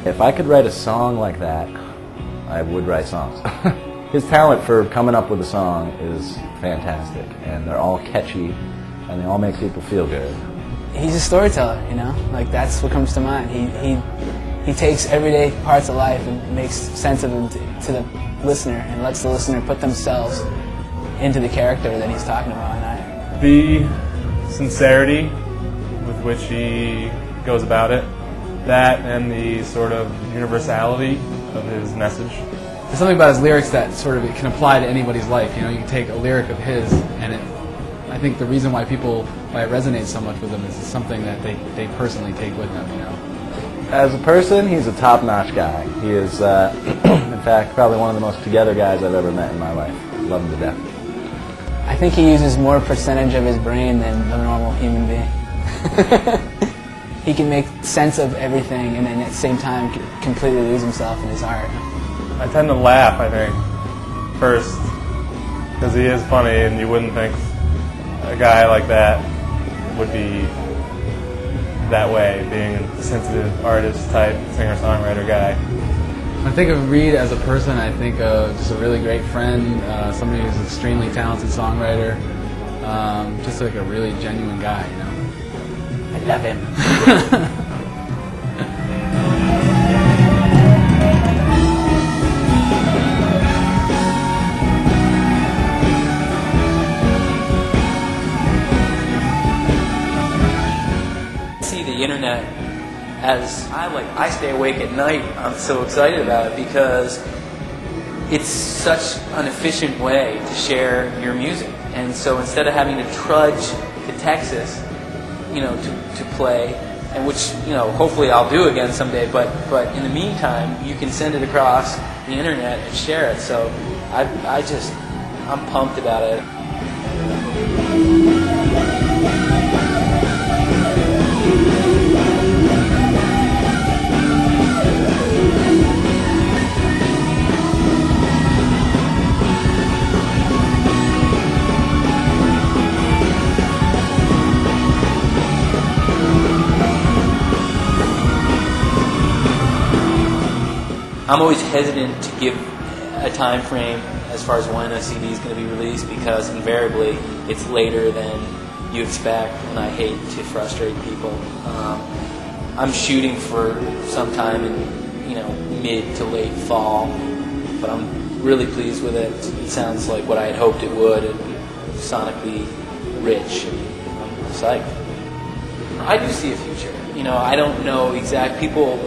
If I could write a song like that, I would write songs. His talent for coming up with a song is fantastic, and they're all catchy, and they all make people feel good. He's a storyteller, you know? Like, that's what comes to mind. He takes everyday parts of life and makes sense of them to the listener and lets the listener put themselves into the character that he's talking about. And the sincerity with which he goes about it, that and the sort of universality of his message. There's something about his lyrics that sort of it can apply to anybody's life. You know, you can take a lyric of his, and I think the reason why it resonates so much with them is something that they personally take with them. You know. As a person, he's a top-notch guy. He is, in fact, probably one of the most together guys I've ever met in my life. Love him to death. I think he uses more percentage of his brain than a normal human being. He can make sense of everything and then at the same time completely lose himself in his art. I tend to laugh, I think, first, because he is funny, and you wouldn't think a guy like that would be that way, being a sensitive artist-type singer-songwriter guy. When I think of Reid as a person, I think of just a really great friend, somebody who's an extremely talented songwriter, just like a really genuine guy, you know. I love him. The internet, as I stay awake at night. I'm so excited about it because it's such an efficient way to share your music. And so instead of having to trudge to Texas, you know, to play, and which, you know, hopefully I'll do again someday, but in the meantime, you can send it across the internet and share it. So I'm pumped about it. I'm always hesitant to give a time frame as far as when a CD is going to be released because invariably it's later than you expect, and I hate to frustrate people. I'm shooting for sometime in mid to late fall, but I'm really pleased with it. It sounds like what I had hoped it would, and sonically rich, and I'm psyched. I do see a future. You know, I don't know exact people.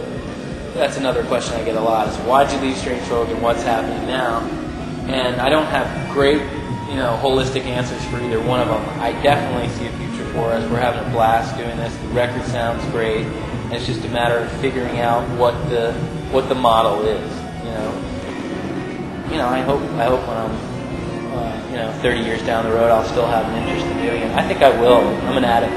That's another question I get a lot, is why'd you leave Strange Folk and what's happening now? And I don't have great, holistic answers for either one of them. I definitely see a future for us. We're having a blast doing this. The record sounds great. And it's just a matter of figuring out what the model is, I hope when I'm 30 years down the road I'll still have an interest in doing it. I think I will. I'm an addict.